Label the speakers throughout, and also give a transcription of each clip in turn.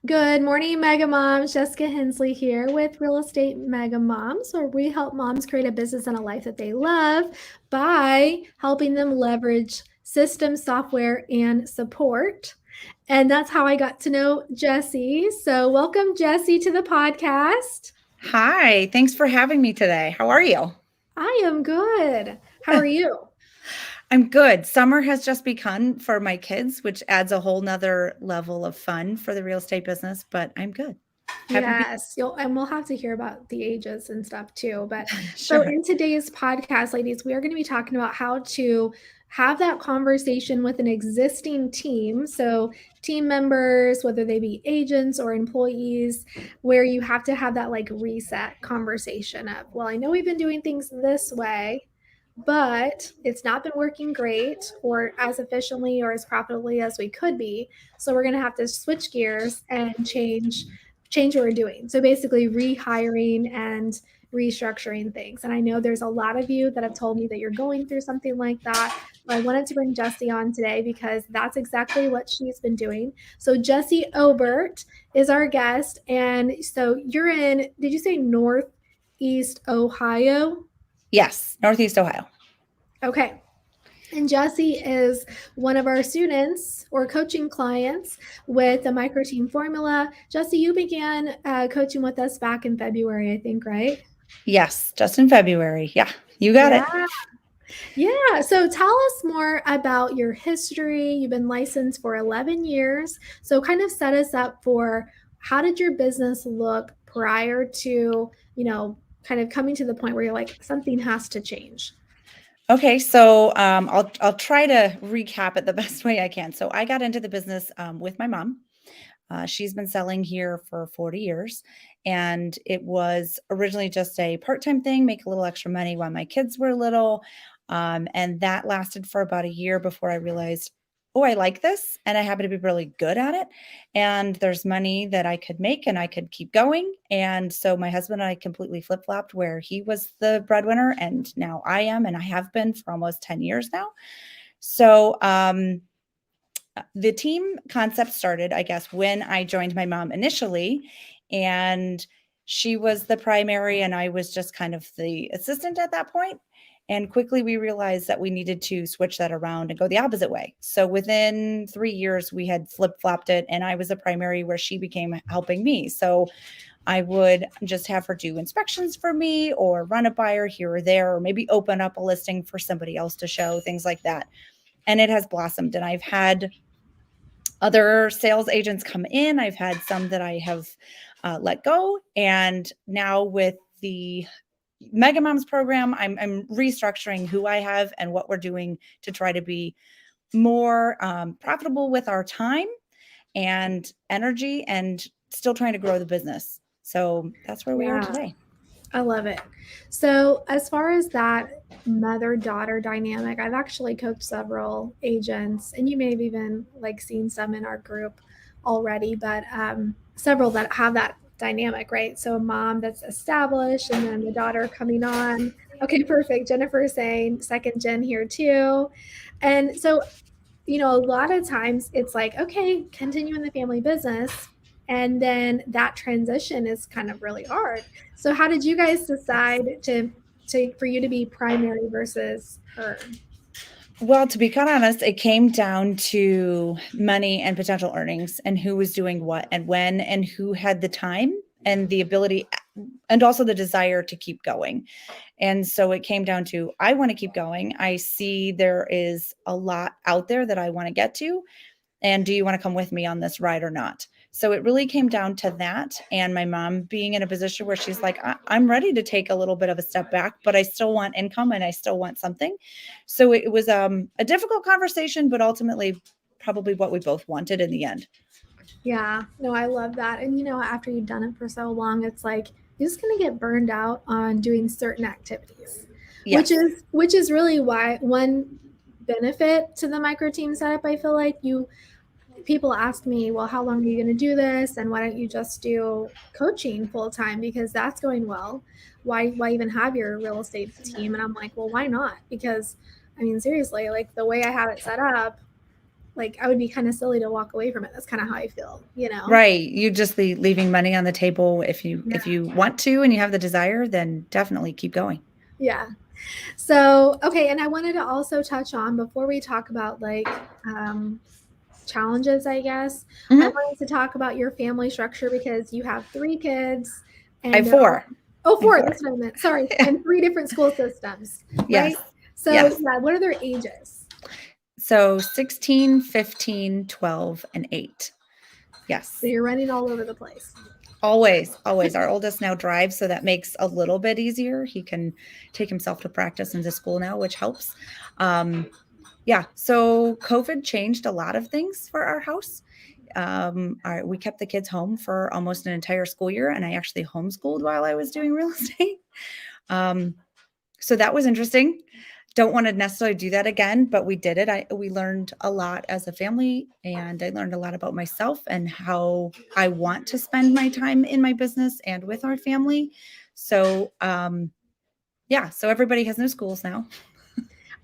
Speaker 1: Good morning, Mega Moms. Jessica Hensley here with Real Estate Mega Moms, where we help moms create a business and a life that they love by helping them leverage system, software, and support. And that's how I got to know Jessie. So, welcome, Jessie, to the podcast.
Speaker 2: Hi, thanks for having me today. How are you?
Speaker 1: I am good. How are you?
Speaker 2: I'm good. Summer has just begun for my kids, which adds a whole nother level of fun for the real estate business, but I'm good. Happy to be
Speaker 1: Yes, and we'll have to hear about the ages and stuff too. But so
Speaker 2: sure.
Speaker 1: in today's podcast, ladies, we are going to be talking about how to have that conversation with an existing team. So team members, whether they be agents or employees, where you have to have that like reset conversation of, well, I know we've been doing things this way, but it's not been working great or as efficiently or as profitably as we could be. So we're going to have to switch gears and change what we're doing. So basically rehiring and restructuring things. And I know there's a lot of you that have told me that you're going through something like that. But I wanted to bring Jessie on today because that's exactly what she's been doing. So Jessie Obert is our guest. And so you're in, did you say Northeast Ohio?
Speaker 2: Yes, Northeast Ohio.
Speaker 1: Okay. And Jessie is one of our students or coaching clients with the micro team formula. Jessie, you began coaching with us back in February, I think, right?
Speaker 2: Yes, just in February. Yeah, you got
Speaker 1: Yeah.
Speaker 2: it.
Speaker 1: Yeah. So tell us more about your history. You've been licensed for 11 years. So kind of set us up for how did your business look prior to, kind of coming to the point where you're like, something has to change.
Speaker 2: Okay, so I'll try to recap it the best way I can. So I got into the business with my mom. She's been selling here for 40 years, and it was originally just a part-time thing, make a little extra money while my kids were little. And that lasted for about a year before I realized, oh, I like this, and I happen to be really good at it. And there's money that I could make, and I could keep going. And so my husband and I completely flip-flopped, where he was the breadwinner, and now I am, and I have been for almost 10 years now. So the team concept started, I guess, when I joined my mom initially, and she was the primary, and I was just kind of the assistant at that point. And quickly we realized that we needed to switch that around and go the opposite way. So within 3 years, we had flip flopped it, and I was the primary where she became helping me. So I would just have her do inspections for me or run a buyer here or there, or maybe open up a listing for somebody else to show, things like that. And it has blossomed. And I've had other sales agents come in. I've had some that I have let go. And now with the Mega Moms program, I'm restructuring who I have and what we're doing to try to be more profitable with our time and energy, and still trying to grow the business. So that's where we are
Speaker 1: Yeah.
Speaker 2: today.
Speaker 1: I love it. So, as far as that mother daughter dynamic, I've actually coached several agents, and you may have even like seen some in our group already, but several that have that dynamic, right? So, a mom that's established, and then the daughter coming on. Okay, perfect. Jennifer is saying second gen here too. And so, a lot of times it's like, okay, continue in the family business. And then that transition is kind of really hard. So how did you guys decide to for you to be primary versus her?
Speaker 2: Well, to be quite honest, it came down to money and potential earnings, and who was doing what and when, and who had the time and the ability, and also the desire to keep going. And so it came down to, I want to keep going. I see there is a lot out there that I want to get to. And do you want to come with me on this ride or not? So it really came down to that. And my mom being in a position where she's like, I'm ready to take a little bit of a step back, but I still want income and I still want something. So it was a difficult conversation, but ultimately probably what we both wanted in the end.
Speaker 1: Yeah, no, I love that. And after you've done it for so long, it's like you're just gonna get burned out on doing certain activities, which
Speaker 2: Yes.
Speaker 1: is really why one benefit to the micro team setup. I feel like people ask me, well, how long are you going to do this? And why don't you just do coaching full time? Because that's going well. Why even have your real estate team? And I'm like, well, why not? Because I mean, seriously, like the way I have it set up, like I would be kind of silly to walk away from it. That's kind of how I feel, you know?
Speaker 2: Right. You just leaving money on the table.
Speaker 1: Yeah.
Speaker 2: If you want to and you have the desire, then definitely keep going.
Speaker 1: Yeah. So, okay. And I wanted to also touch on before we talk about like challenges, I guess, I
Speaker 2: Hmm.
Speaker 1: wanted to talk about your family structure because you have 3 kids
Speaker 2: I
Speaker 1: and
Speaker 2: have
Speaker 1: they're all,
Speaker 2: four.
Speaker 1: oh,
Speaker 2: I have
Speaker 1: four,
Speaker 2: four.
Speaker 1: that's what I meant. Sorry. And 3 different school systems, right?
Speaker 2: Yes.
Speaker 1: So,
Speaker 2: Yes.
Speaker 1: yeah, what are their ages?
Speaker 2: So 16, 15, 12, and 8.
Speaker 1: So
Speaker 2: Yes.
Speaker 1: you're running all over the place.
Speaker 2: Always, always. Our oldest now drives, so that makes a little bit easier. He can take himself to practice and to school now, which helps. Um, yeah. So COVID changed a lot of things for our house. We kept the kids home for almost an entire school year, and I actually homeschooled while I was doing real estate. Um, so that was interesting. Don't want to necessarily do that again, but we did it. We learned a lot as a family, and I learned a lot about myself and how I want to spend my time in my business and with our family. So, yeah, so everybody has no schools now.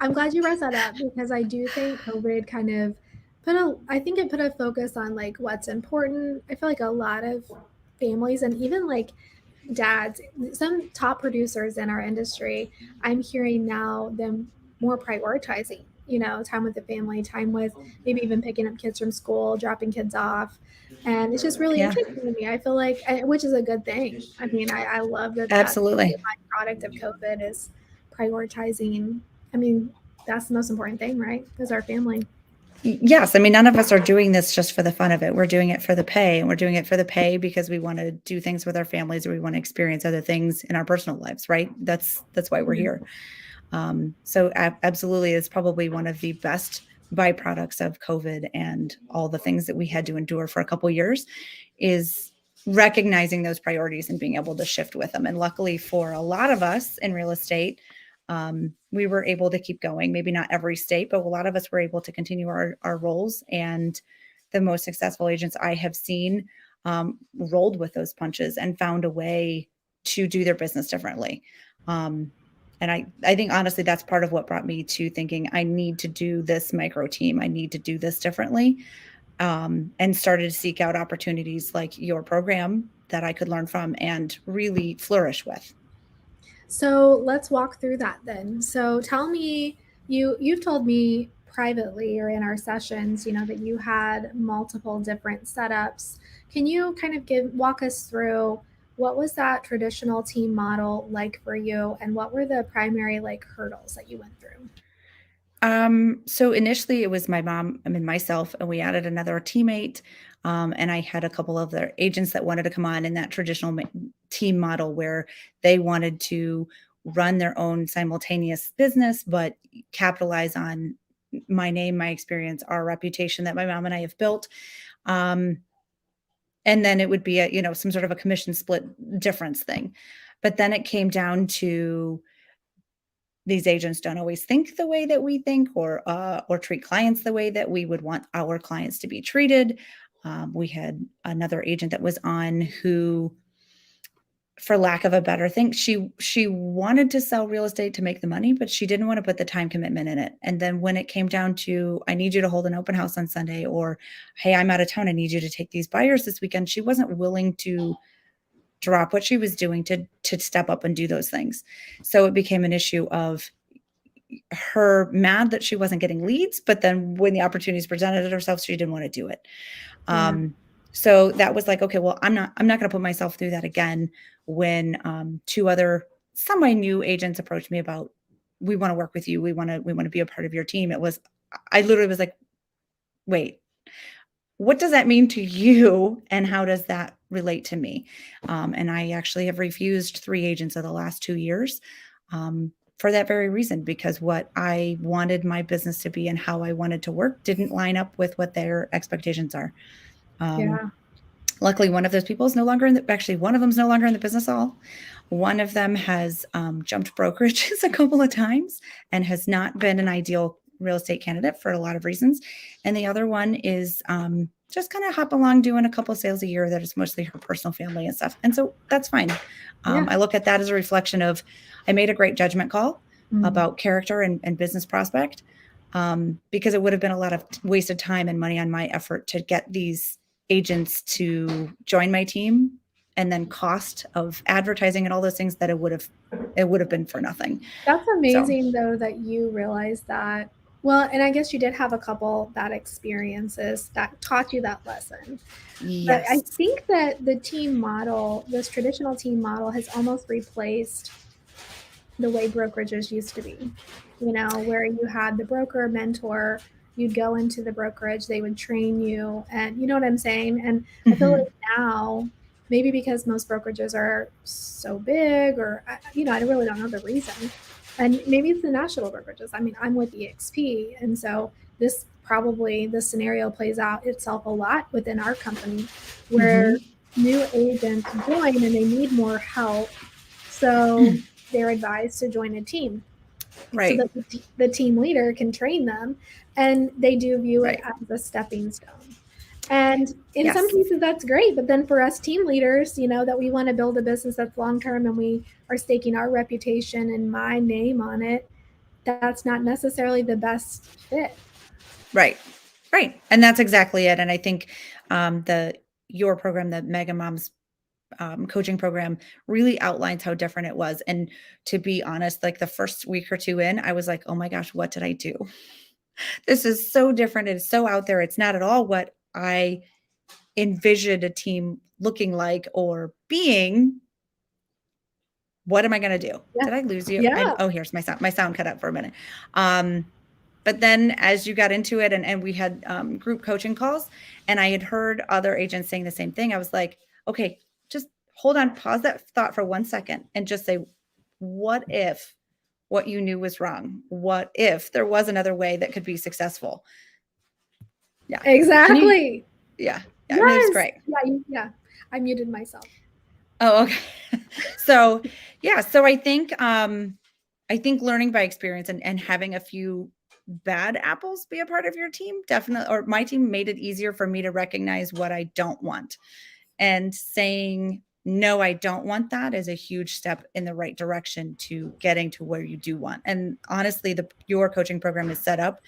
Speaker 1: I'm glad you brought that up because I do think COVID kind of I think it put a focus on like what's important. I feel like a lot of families and even like dads, some top producers in our industry, I'm hearing now them more prioritizing, time with the family, time with maybe even picking up kids from school, dropping kids off. And it's just really
Speaker 2: Yeah,
Speaker 1: interesting to me. I feel like, which is a good thing. I mean, I love that that's
Speaker 2: absolutely.
Speaker 1: the byproduct of COVID is prioritizing. I mean, that's the most important thing, right? Is our family.
Speaker 2: Yes, I mean, none of us are doing this just for the fun of it. We're doing it for the pay, and we're doing it for the pay because we want to do things with our families, or we want to experience other things in our personal lives, right? That's why we're
Speaker 1: Yeah.
Speaker 2: here. So absolutely, it's probably one of the best byproducts of COVID and all the things that we had to endure for a couple of years is recognizing those priorities and being able to shift with them. And luckily for a lot of us in real estate, we were able to keep going. Maybe not every state, but a lot of us were able to continue our roles. And the most successful agents I have seen rolled with those punches and found a way to do their business differently. Um, and I think honestly, that's part of what brought me to thinking I need to do this micro team. I need to do this differently. And started to seek out opportunities like your program that I could learn from and really flourish with.
Speaker 1: So let's walk through that then. So tell me, you've told me privately or in our sessions, that you had multiple different setups. Can you kind of walk us through what was that traditional team model like for you and what were the primary like hurdles that you went through?
Speaker 2: So initially it was my mom, I mean myself, and we added another teammate. And I had a couple of their agents that wanted to come on in that traditional team model where they wanted to run their own simultaneous business, but capitalize on my name, my experience, our reputation that my mom and I have built. Um, and then it would be some sort of a commission split difference thing. But then it came down to these agents don't always think the way that we think or treat clients the way that we would want our clients to be treated. We had another agent that was on who, for lack of a better thing, she wanted to sell real estate to make the money, but she didn't want to put the time commitment in it. And then when it came down to, I need you to hold an open house on Sunday, or hey, I'm out of town, I need you to take these buyers this weekend, she wasn't willing to drop what she was doing to step up and do those things. So it became an issue of her mad that she wasn't getting leads, but then when the opportunities presented herself, she didn't want to do it.
Speaker 1: Yeah.
Speaker 2: So that was like, okay, well, I'm not going to put myself through that again. When two other semi-new agents approached me about, we want to work with you, we want to be a part of your team. It was, I literally was like, wait, what does that mean to you, and how does that relate to me? And I actually have refused 3 agents of the last 2 years. For that very reason, because what I wanted my business to be and how I wanted to work didn't line up with what their expectations are. Um,
Speaker 1: Yeah.
Speaker 2: Luckily, one of those people is no longer actually, one of them is no longer in the business at all. One of them has jumped brokerages a couple of times and has not been an ideal real estate candidate for a lot of reasons. And the other one is just kind of hop along doing a couple of sales a year that is mostly her personal family and stuff. And so that's fine.
Speaker 1: Yeah.
Speaker 2: I look at that as a reflection of, I made a great judgment call
Speaker 1: Mm.
Speaker 2: about character and business prospect. because it would have been a lot of wasted time and money on my effort to get these agents to join my team, and then cost of advertising and all those things that it would have been for nothing.
Speaker 1: That's
Speaker 2: So
Speaker 1: amazing though that you realized that. Well, and I guess you did have a couple bad experiences that taught you that lesson. But I
Speaker 2: yes.
Speaker 1: think that the team model, this traditional team model, has almost replaced the way brokerages used to be, where you had the broker mentor, you'd go into the brokerage, they would train you, and you know what I'm saying? And I feel
Speaker 2: Mm-hmm.
Speaker 1: like now, maybe because most brokerages are so big, or, I really don't know the reason. And maybe it's the national brokerages. I mean, I'm with EXP, and so this scenario plays out itself a lot within our company where
Speaker 2: Mm-hmm.
Speaker 1: new agents join and they need more help. So they're advised to join a team so
Speaker 2: Right.
Speaker 1: that the team leader can train them, and they do view it
Speaker 2: Right.
Speaker 1: as a stepping stone. And in some
Speaker 2: Yes.
Speaker 1: cases that's great, but then for us team leaders, that we want to build a business that's long term and we are staking our reputation and my name on it, that's not necessarily the best fit.
Speaker 2: Right. Right. And that's exactly it. And I think the your program, the Mega Moms coaching program, really outlines how different it was. And to be honest, like the first week or two in, I was like, oh my gosh, what did I do? This is so different. It's so out there. It's not at all what I envisioned a team looking like or being. What am I going to do?
Speaker 1: Yeah.
Speaker 2: Did I lose you?
Speaker 1: Yeah.
Speaker 2: Oh, here's my sound. My sound cut out for a minute. Um, but then as you got into it, and we had group coaching calls, and I had heard other agents saying the same thing, I was like, okay, just hold on, pause that thought for 1 second and just say, what if what you knew was wrong? What if there was another way that could be successful? Yeah. Can you?
Speaker 1: Exactly.
Speaker 2: Yeah. Yeah. I mean, it was
Speaker 1: Yes.
Speaker 2: great.
Speaker 1: Yeah. I muted myself.
Speaker 2: Oh, okay. So, yeah, so I think learning by experience and having a few bad apples be a part of your team definitely, or my team made it easier for me to recognize what I don't want. And saying, no, I don't want that is a huge step in the right direction to getting to where you do want. And honestly, your coaching program is set up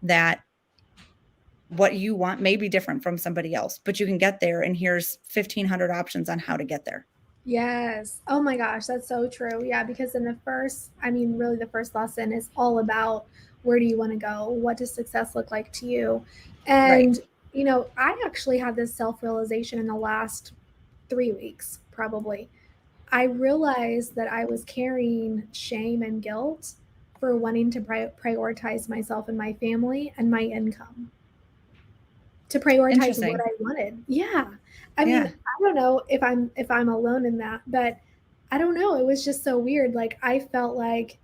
Speaker 2: that what you want may be different from somebody else, but you can get there. And here's 1,500 options on how to get there.
Speaker 1: Yes. Oh my gosh, that's so true. Yeah, because in really the first lesson is all about where do you want to go? What does success look like to you?
Speaker 2: Right.
Speaker 1: And, I actually had this self realization in the last 3 weeks, probably. I realized that I was carrying shame and guilt for wanting to prioritize myself and my family and my income, to prioritize what
Speaker 2: Interesting.
Speaker 1: I wanted. Yeah. I mean,
Speaker 2: Yeah.
Speaker 1: I don't know if I'm alone in that, but I don't know. It was just so weird. Like I felt like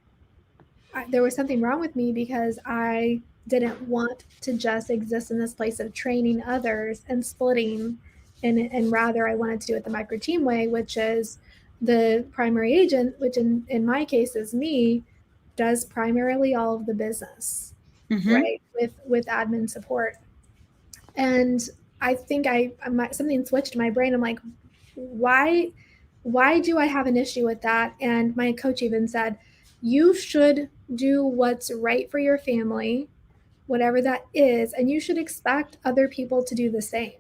Speaker 1: there was something wrong with me because I didn't want to just exist in this place of training others and splitting, and rather I wanted to do it the micro team way, which is the primary agent, which in my case is me, does primarily all of the business,
Speaker 2: Mhm.
Speaker 1: right? With admin support. And I think something switched in my brain. I'm like, why why do I have an issue with that? And my coach even said, you should do what's right for your family, whatever that is, and you should expect other people to do the same.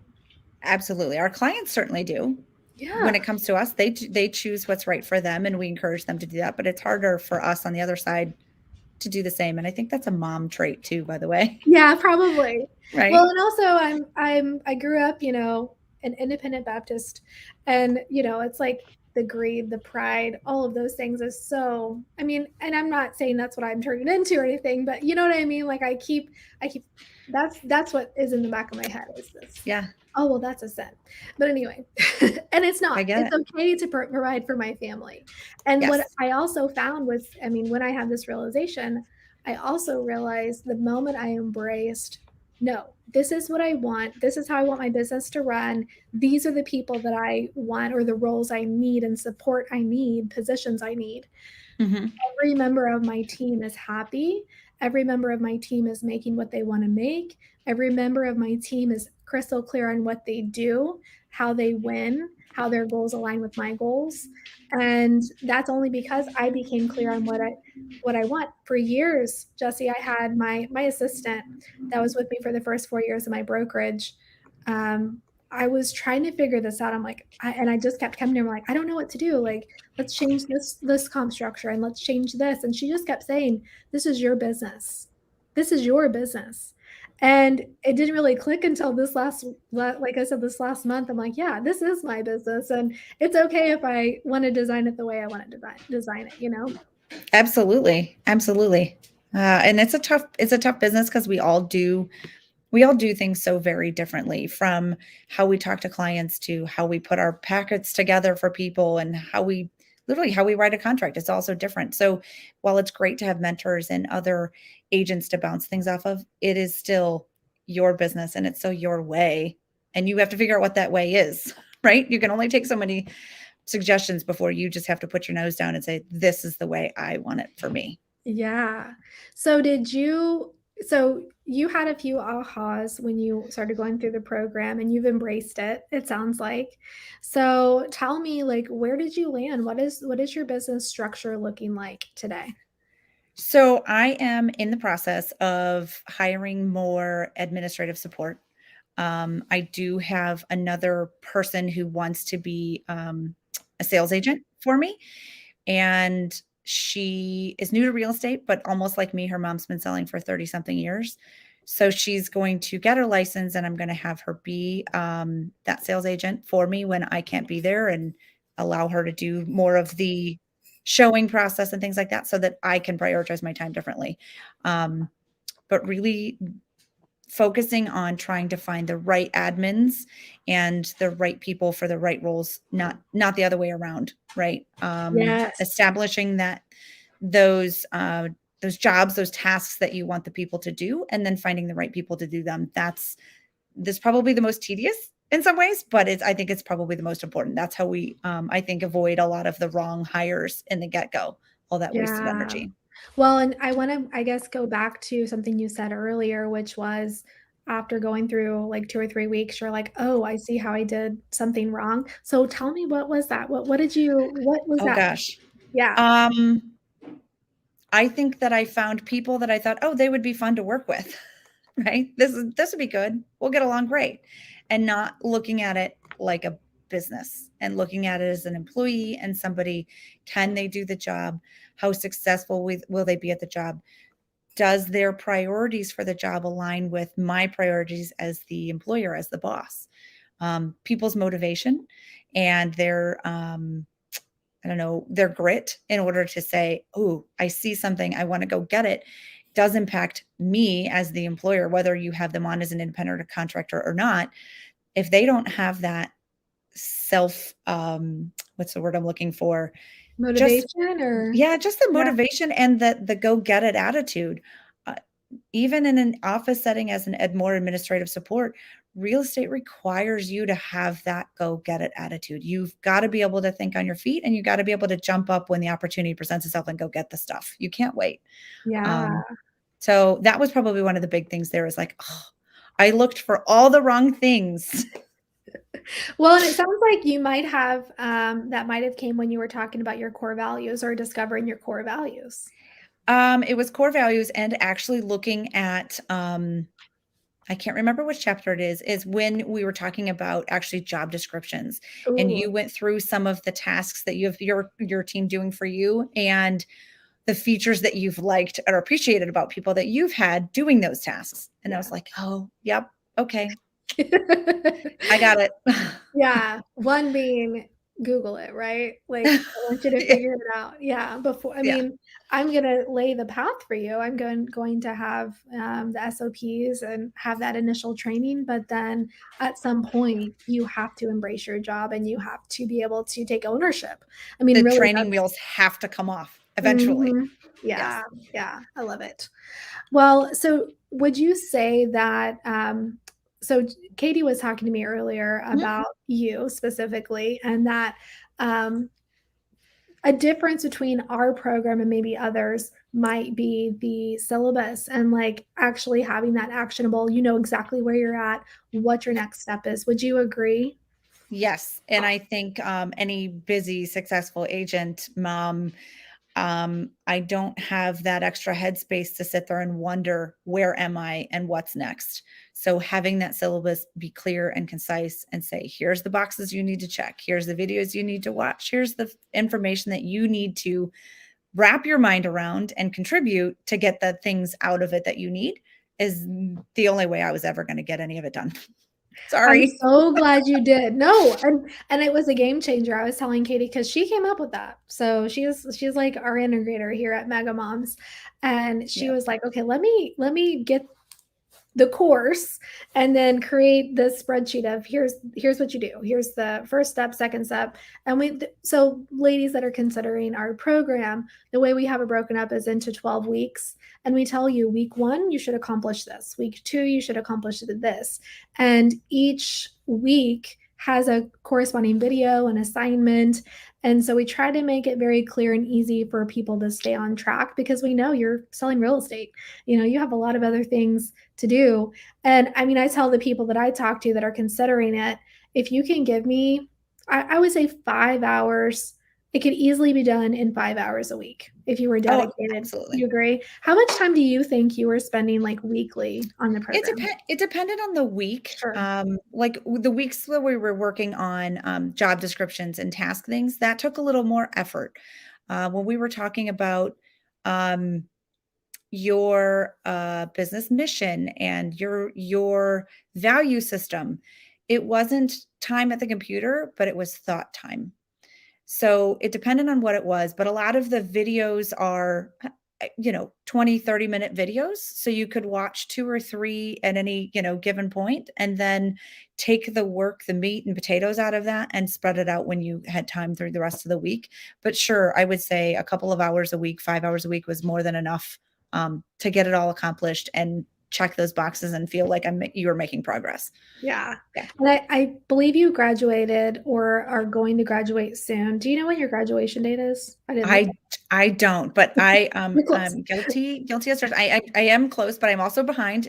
Speaker 2: Absolutely. Our clients certainly do. When
Speaker 1: Yeah.
Speaker 2: it comes to us, they choose what's right for them, and we encourage them to do that, but it's harder for us on the other side to do the same, and I think that's a mom trait too, by the way.
Speaker 1: Yeah, probably. Well,
Speaker 2: Right?
Speaker 1: and also I grew up, an independent Baptist, and it's like the greed, the pride, all of those things is so, I mean, and I'm not saying that's what I'm turning into or anything, but you know what I mean? Like I keep that's what is in the back of my head is this.
Speaker 2: Yeah,
Speaker 1: Oh, well, that's a sin. But anyway, and it's
Speaker 2: I
Speaker 1: not.
Speaker 2: get
Speaker 1: It's
Speaker 2: it.
Speaker 1: okay to provide for my family. And what
Speaker 2: Yes.
Speaker 1: I also found was, I mean, when I had this realization, I also realized the moment I embraced, no, this is what I want. This is how I want my business to run. These are the people that I want, or the roles I need and support I need, positions I need.
Speaker 2: Mhm.
Speaker 1: Every member of my team is happy, every member of my team is making what they want to make. Every member of my team is crystal clear on what they do, how they win, how their goals align with my goals. And that's only because I became clear on what I want. For years, Jessie, I had my assistant that was with me for the first 4 years of my brokerage. Um, I was trying to figure this out. I'm like, and I just kept coming to her, like, I don't know what to do. Like, let's change this comp structure and let's change this. And she just kept saying, this is your business. This is your business. And it didn't really click until like I said, this last month. I'm like, yeah, this is my business. And it's okay if I want to design it the way I want to design it, you know?
Speaker 2: Absolutely. Absolutely. And it's a tough business because we all do things so very differently, from how we talk to clients to how we put our packets together for people, and how we write a contract. It's also different. So while it's great to have mentors and other agents to bounce things off of, it is still your business and it's so your way. And you have to figure out what that way is, right? You can only take so many suggestions before you just have to put your nose down and say, this is the way I want it for me.
Speaker 1: Yeah. So you had a few ahas when you started going through the program and you've embraced it, it sounds like. So tell me, like, where did you land? What is your business structure looking like today?
Speaker 2: So I am in the process of hiring more administrative support. I do have another person who wants to be a sales agent for me. And she is new to real estate, but almost like me, her mom's been selling for 30 something years. So she's going to get her license, and I'm going to have her be that sales agent for me when I can't be there, and allow her to do more of the showing process and things like that, so that I can prioritize my time differently. But really focusing on trying to find the right admins and the right people for the right roles, not the other way around, right?
Speaker 1: Yes.
Speaker 2: Establishing that those jobs, those tasks that you want the people to do, and then finding the right people to do them. This probably the most tedious in some ways, but I think it's probably the most important. That's how we I think avoid a lot of the wrong hires in the get-go, all that wasted
Speaker 1: Yeah.
Speaker 2: energy.
Speaker 1: Well, and I want to, I guess, go back to something you said earlier, which was after going through like 2 or 3 weeks, you're like, oh, I see how I did something wrong. So tell me, what was that? What was
Speaker 2: Oh
Speaker 1: that?
Speaker 2: gosh.
Speaker 1: Yeah.
Speaker 2: Um, I think that I found people that I thought, oh, they would be fun to work with, right? This would be good. We'll get along great. And not looking at it like a business, and looking at it as an employee and somebody. Can they do the job? How successful will they be at the job? Does their priorities for the job align with my priorities as the employer, as the boss? People's motivation and their I don't know, their grit in order to say, oh, I see something, I want to go get it, does impact me as the employer, whether you have them on as an independent or contractor or not. If they don't have that self, what's the word I'm looking for? Just,
Speaker 1: Motivation or,
Speaker 2: yeah, just the
Speaker 1: yeah.
Speaker 2: motivation and the go get it attitude. Uh, Even in an office setting as more administrative support, real estate requires you to have that go get it attitude. You've got to be able to think on your feet, and you got to be able to jump up when the opportunity presents itself and go get the stuff. You can't wait.
Speaker 1: Yeah.
Speaker 2: So that was probably one of the big things there, is like, oh, I looked for all the wrong things.
Speaker 1: Well, and it sounds like you might have, that might have came when you were talking about your core values or discovering your core values.
Speaker 2: It was core values, and actually looking at I can't remember which chapter it is when we were talking about actually job descriptions, and
Speaker 1: Ooh,
Speaker 2: you went through some of the tasks that you have your team doing for you, and the features that you've liked or appreciated about people that you've had doing those tasks. And I
Speaker 1: yeah.
Speaker 2: was like, oh, yep, okay, I got it.
Speaker 1: Yeah, one being Google it, right? Like, I want you to
Speaker 2: Yeah,
Speaker 1: figure it out. Yeah, before I
Speaker 2: yeah.
Speaker 1: mean, I'm gonna lay the path for you. I'm going to have, the SOPs and have that initial training, but then at some point, you have to embrace your job and you have to be able to take ownership. I mean,
Speaker 2: The
Speaker 1: really,
Speaker 2: training
Speaker 1: that's
Speaker 2: wheels have to come off eventually.
Speaker 1: mhm.
Speaker 2: Yes.
Speaker 1: Yeah, yeah, I love it. Well, so would you say that, so Katie was talking to me earlier
Speaker 2: Mhm.
Speaker 1: about you specifically, and that, a difference between our program and maybe others, might be the syllabus, and like actually having that actionable, you know exactly where you're at, what your next step is. Would you agree?
Speaker 2: Yes, and I think any busy, successful agent, mom, I don't have that extra headspace to sit there and wonder where am I and what's next. So having that syllabus be clear and concise and say, here's the boxes you need to check, here's the videos you need to watch, here's the information that you need to wrap your mind around and contribute to get the things out of it that you need is the only way I was ever going to get any of it done.
Speaker 1: I'm
Speaker 2: Sorry.
Speaker 1: so glad you did. No, and it was a game changer. I was telling Katie because she came up with that. So she's like our integrator here at Mega Moms, and she
Speaker 2: Yeah.
Speaker 1: was like, okay, let me get the course and then create this spreadsheet of here's what you do, here's the first step, second step. And so ladies that are considering our program, the way we have it broken up is into 12 weeks, and we tell you week 1 you should accomplish this, week 2 you should accomplish this, and each week has a corresponding video, an assignment. And so we try to make it very clear and easy for people to stay on track, because we know you're selling real estate, you have a lot of other things to do. And I mean, I tell the people that I talk to that are considering it, if you can give me, I would say 5 hours, it could easily be done in 5 hours a week if you were
Speaker 2: Oh,
Speaker 1: dedicated.
Speaker 2: absolutely.
Speaker 1: You agree? How much time do you think you were spending like weekly on the program?
Speaker 2: It depended on the week.
Speaker 1: Sure.
Speaker 2: Like the weeks that we were working on job descriptions and task things, that took a little more effort. When we were talking about um, your business mission and your value system, it wasn't time at the computer, but it was thought time. So it depended on what it was, but a lot of the videos are, 20, 30-minute videos. So you could watch 2 or 3 at any, given point, and then take the work, the meat and potatoes out of that and spread it out when you had time through the rest of the week. But sure, I would say a couple of hours a week, 5 hours a week was more than enough to get it all accomplished and check those boxes and feel like you were making progress.
Speaker 1: Yeah.
Speaker 2: Yeah.
Speaker 1: And I believe you graduated or are going to graduate soon. Do you know what your graduation date is? I didn't look.
Speaker 2: I I don't, but
Speaker 1: You're close.
Speaker 2: I'm guilty as charged. I am close, but I'm also behind.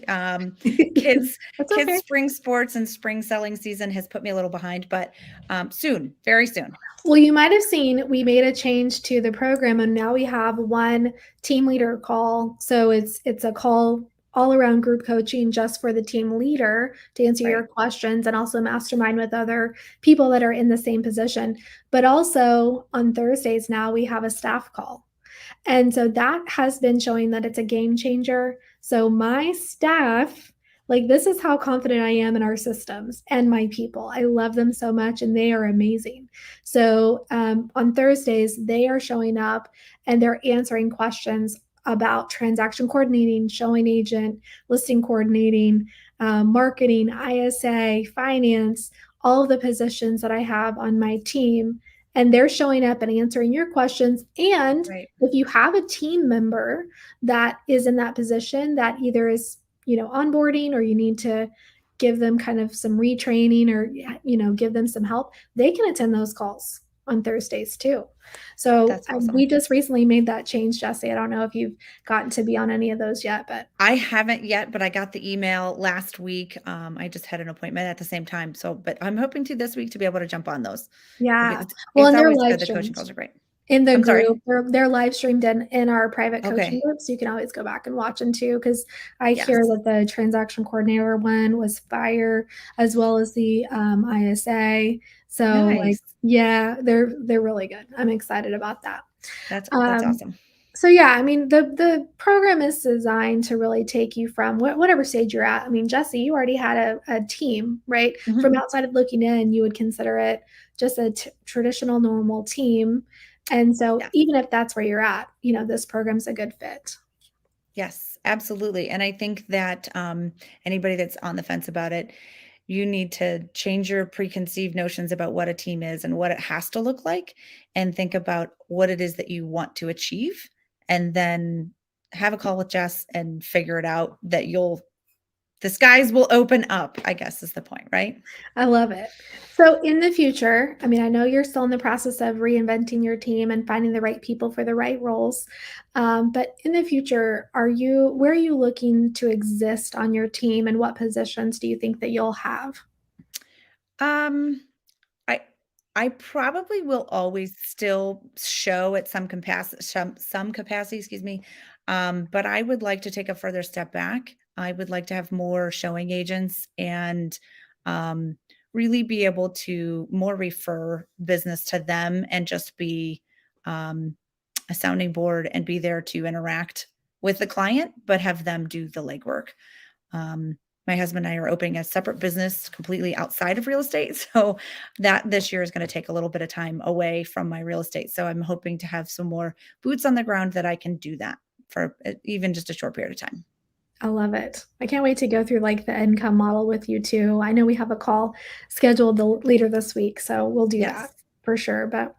Speaker 2: Kids
Speaker 1: That's
Speaker 2: kids
Speaker 1: okay.
Speaker 2: spring sports and spring selling season has put me a little behind, but soon, very soon.
Speaker 1: Well, you might have seen we made a change to the program, and now we have one team leader call. So it's a call all around group coaching just for the team leader to answer your
Speaker 2: Right.
Speaker 1: questions, and also mastermind with other people that are in the same position. But also on Thursdays now we have a staff call. And so that has been showing that it's a game changer. So my staff, like, this is how confident I am in our systems and my people. I love them so much and they are amazing. So on Thursdays, they are showing up and they're answering questions about transaction coordinating, showing agent, listing coordinating, marketing, ISA, finance, all of the positions that I have on my team. And they're showing up and answering your questions. And
Speaker 2: Right.
Speaker 1: if you have a team member that is in that position that either is, onboarding, or you need to give them kind of some retraining, or, give them some help, they can attend those calls on Thursdays too. So
Speaker 2: That's
Speaker 1: we
Speaker 2: awesome.
Speaker 1: just recently made that change, Jesse. I don't know if you've gotten to be on any of those yet, but
Speaker 2: I haven't yet, but I got the email last week. I just had an appointment at the same time. So, but I'm hoping to this week to be able to jump on those.
Speaker 1: yeah. Well,
Speaker 2: It's
Speaker 1: and they're
Speaker 2: always
Speaker 1: live
Speaker 2: good. The coaching
Speaker 1: streamed
Speaker 2: calls are great.
Speaker 1: in the
Speaker 2: I'm sorry.
Speaker 1: group. They're live streamed in our private coaching
Speaker 2: Okay.
Speaker 1: group, so you can always go back and watch them too. Because I hear
Speaker 2: Yes.
Speaker 1: that the transaction coordinator one was fire, as well as the ISA. So like,
Speaker 2: Nice.
Speaker 1: yeah, they're really good. I'm excited about that.
Speaker 2: That's
Speaker 1: Um,
Speaker 2: awesome.
Speaker 1: so yeah, I mean the program is designed to really take you from whatever stage you're at. I mean, Jesse, you already had a team, right? From
Speaker 2: Mhm.
Speaker 1: outside of looking in, you would consider it just a traditional normal team. And so
Speaker 2: Yes.
Speaker 1: even if that's where you're at, this program's a good fit.
Speaker 2: Yes, absolutely. And I think that anybody that's on the fence about it, you need to change your preconceived notions about what a team is and what it has to look like, and think about what it is that you want to achieve. And then have a call with Jess and figure it out that you'll the skies will open up, I guess is the point, right?
Speaker 1: I love it. So in the future, I mean, I know you're still in the process of reinventing your team and finding the right people for the right roles. But in the future, where are you looking to exist on your team and what positions do you think that you'll have?
Speaker 2: Um, I I probably will always still show at some capacity, excuse me. But I would like to take a further step back. I would like to have more showing agents and um, really be able to more refer business to them and just be um, a sounding board and be there to interact with the client, but have them do the legwork. Um, my husband and I are opening a separate business completely outside of real estate. So that this year is going to take a little bit of time away from my real estate. So I'm hoping to have some more boots on the ground that I can do that for even just a short period of time.
Speaker 1: I love it. I can't wait to go through like the income model with you too. I know we have a call scheduled later this week, so we'll do that
Speaker 2: Yes.
Speaker 1: for sure. But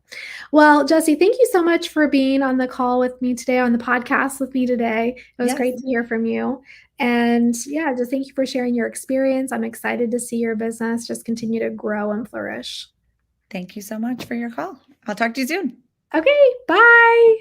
Speaker 1: well, Jessie, thank you so much for being on the call with me today, on the podcast with me today. It was great
Speaker 2: Yes.
Speaker 1: to hear from you. And yeah, just thank you for sharing your experience. I'm excited to see your business just continue to grow and flourish.
Speaker 2: Thank you so much for your call. I'll talk to you soon.
Speaker 1: Okay, bye.